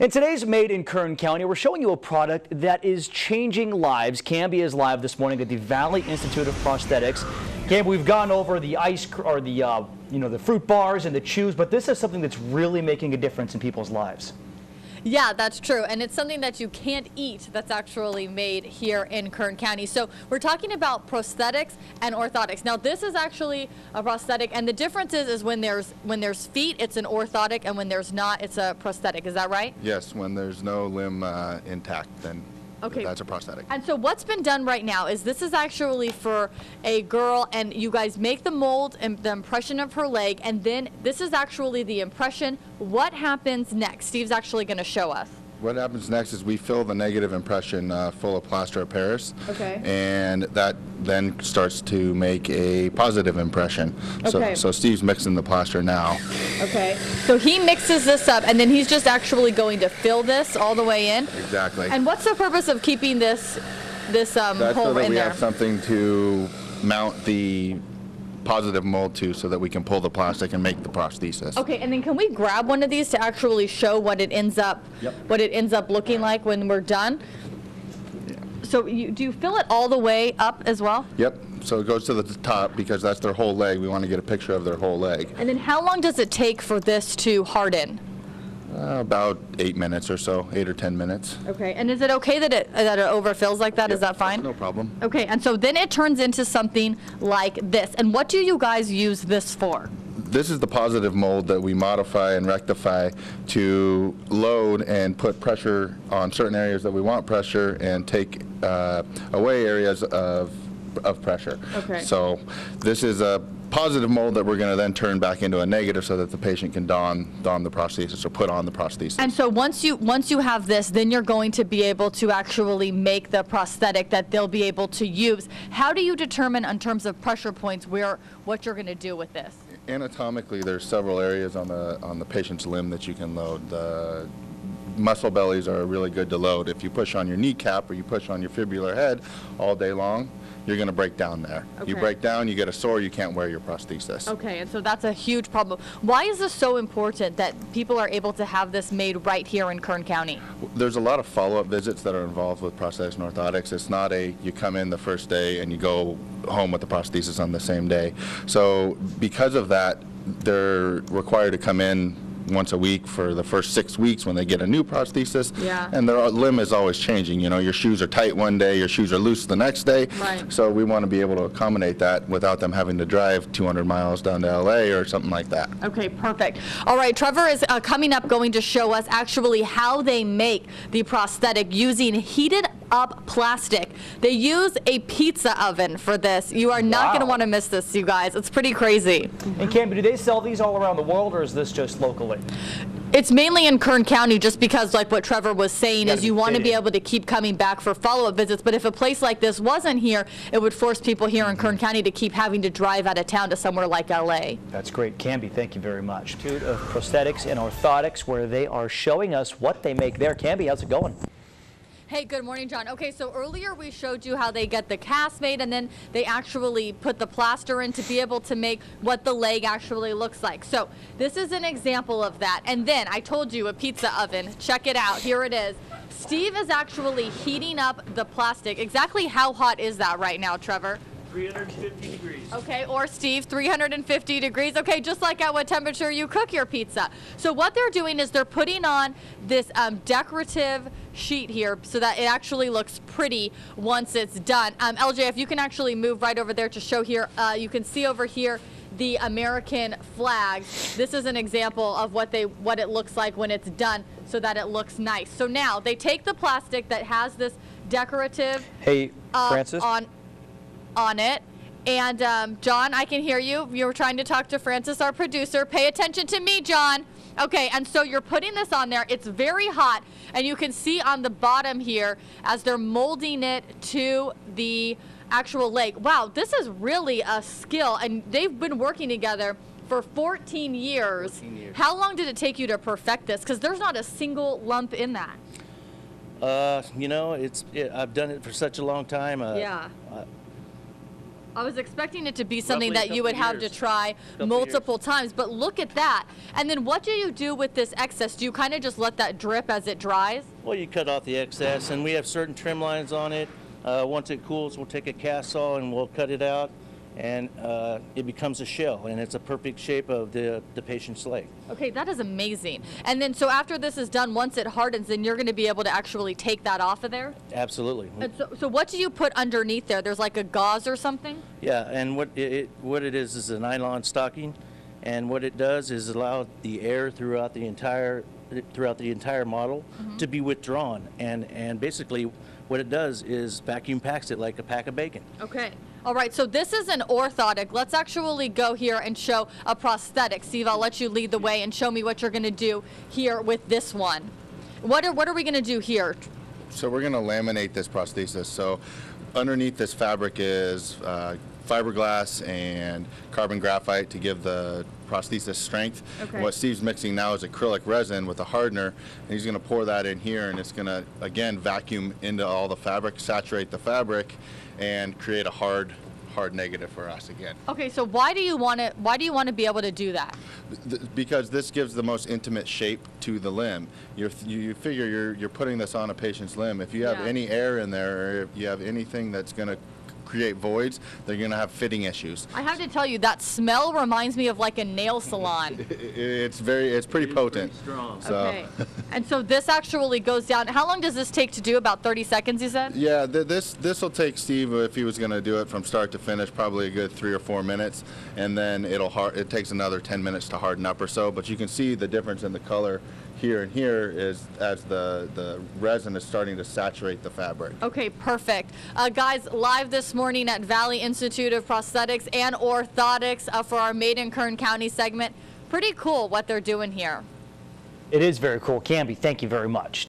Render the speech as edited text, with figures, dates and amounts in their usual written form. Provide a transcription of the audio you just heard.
In today's Made in Kern County, we're showing you a product that is changing lives. Cambi is live this morning at the Valley Institute of Prosthetics. Cambi, we've gone over the the fruit bars and the chews, but this is something that's really making a difference in people's lives. Yeah, that's true. And it's something that you can't eat that's actually made here in Kern County. So we're talking about prosthetics and orthotics. Now this is actually a prosthetic, and the difference is when there's feet, it's an orthotic, and when there's not, it's a prosthetic. Is that right? Yes, when there's no limb intact, then that's a prosthetic. And so what's been done right now is this is actually for a girl, and you guys make the mold and the impression of her leg, and then this is actually the impression. What happens next? Steve's actually going to show us. What happens next is we fill the negative impression full of plaster of Paris. Okay. And that then starts to make a positive impression. Okay. So Steve's mixing the plaster now. Okay. So he mixes this up, and then he's just actually going to fill this all the way in. Exactly. And what's the purpose of keeping this That's hole so that in we there? have something to mount the positive mold to, so that we can pull the plastic and make the prosthesis. Okay, and then can we grab one of these to actually show what it ends up looking like when we're done? Yeah. So do you fill it all the way up as well? Yep. So it goes to the top because that's their whole leg. We want to get a picture of their whole leg. And then how long does it take for this to harden? About 8 minutes or so, 8 or 10 minutes. Okay, and is it okay that it overfills like that? Yep, Is that fine? no problem. Okay, and so then it turns into something like this. And what do you guys use this for? This is the positive mold that we modify and rectify to load and put pressure on certain areas that we want pressure and take away areas of pressure. Okay. So this is a positive mold that we're going to then turn back into a negative so that the patient can don the prosthesis or put on the prosthesis. And so once you have this, then you're going to be able to actually make the prosthetic that they'll be able to use. How do you determine in terms of pressure points what you're going to do with this? Anatomically, there's several areas on the patient's limb that you can load. The muscle bellies are really good to load. If you push on your kneecap or you push on your fibular head all day long, you're going to break down there. Okay. You break down, you get a sore, you can't wear your prosthesis. Okay, and so that's a huge problem. Why is this so important that people are able to have this made right here in Kern County? There's a lot of follow-up visits that are involved with prosthetics and orthotics. It's not you come in the first day and you go home with the prosthesis on the same day. So because of that, they're required to come in once a week for the first 6 weeks when they get a new prosthesis. Yeah. And their limb is always changing. You know, your shoes are tight one day, your shoes are loose the next day. Right. So we want to be able to accommodate that without them having to drive 200 miles down to LA or something like that. Okay, perfect. All right, Trevor is coming up going to show us actually how they make the prosthetic using heated up plastic. They use a pizza oven for this. You are not going to want to miss this, you guys. It's pretty crazy. And Cambi, do they sell these all around the world, or is this just locally? It's mainly in Kern County, just because, like what Trevor was saying, is you want to be able to keep coming back for follow-up visits. But if a place like this wasn't here, it would force people here in Kern County to keep having to drive out of town to somewhere like LA. That's great. Cambi, thank you very much. Institute of Prosthetics and Orthotics, where they are showing us what they make there. Cambi, how's it going? Hey, good morning, John. Okay, so earlier we showed you how they get the cast made, and then they actually put the plaster in to be able to make what the leg actually looks like. So this is an example of that. And then I told you a pizza oven. Check it out. Here it is. Steve is actually heating up the plastic. Exactly how hot is that right now, Trevor? 350 degrees. Okay, or Steve, 350 degrees. Okay, just like at what temperature you cook your pizza. So what they're doing is they're putting on this decorative sheet here so that it actually looks pretty once it's done. LJ, if you can actually move right over there to show here, you can see over here the American flag. This is an example of what it looks like when it's done so that it looks nice. So now they take the plastic that has this decorative Francis? on it. And John, I can hear you. You were trying to talk to Francis, our producer. Pay attention to me, John. Okay, and so you're putting this on there. It's very hot, and you can see on the bottom here as they're molding it to the actual leg. Wow, this is really a skill, and they've been working together for 14 years. 14 years. How long did it take you to perfect this? Because there's not a single lump in that. You know, I've done it for such a long time. Yeah. I was expecting it to be something Roughly a that you would couple have to years. try Couple multiple times, but look at that. And then what do you do with this excess? Do you kind of just let that drip as it dries? Well, you cut off the excess, and we have certain trim lines on it. Once it cools, we'll take a cast saw and we'll cut it out, and it becomes a shell, and it's a perfect shape of the patient's leg. Okay, that is amazing. And then so after this is done, once it hardens, then you're going to be able to actually take that off of there? Absolutely. And so what do you put underneath there? There's like a gauze or something? Yeah, and what it is a nylon stocking, and what it does is allow the air throughout the entire model to be withdrawn, and basically what it does is vacuum packs it like a pack of bacon. Okay. All right, so this is an orthotic. Let's actually go here and show a prosthetic. Steve, I'll let you lead the way and show me what you're going to do here with this one. What are we going to do here? So we're going to laminate this prosthesis. So underneath this fabric is fiberglass and carbon graphite to give the prosthesis strength. Okay. And what Steve's mixing now is acrylic resin with a hardener, and he's going to pour that in here, and it's going to, again, vacuum into all the fabric, saturate the fabric, and create a hard negative for us again. Okay, so why do you want to be able to do that? Because this gives the most intimate shape to the limb. You figure you're putting this on a patient's limb. If you have Yeah. any air in there, or if you have anything that's going to create voids, they're going to have fitting issues. I have to tell you, that smell reminds me of like a nail salon. It's pretty potent. Pretty strong. So. Okay. And so this actually goes down. How long does this take to do? About 30 seconds, you said? Yeah, this will take Steve, if he was going to do it from start to finish, probably a good 3 or 4 minutes, and then it takes another 10 minutes to harden up or so. But you can see the difference in the color here and here is as the resin is starting to saturate the fabric. Okay, perfect. Guys, live this morning at Valley Institute of Prosthetics and Orthotics for our Made in Kern County segment. Pretty cool what they're doing here. It is very cool. Cambi, thank you very much.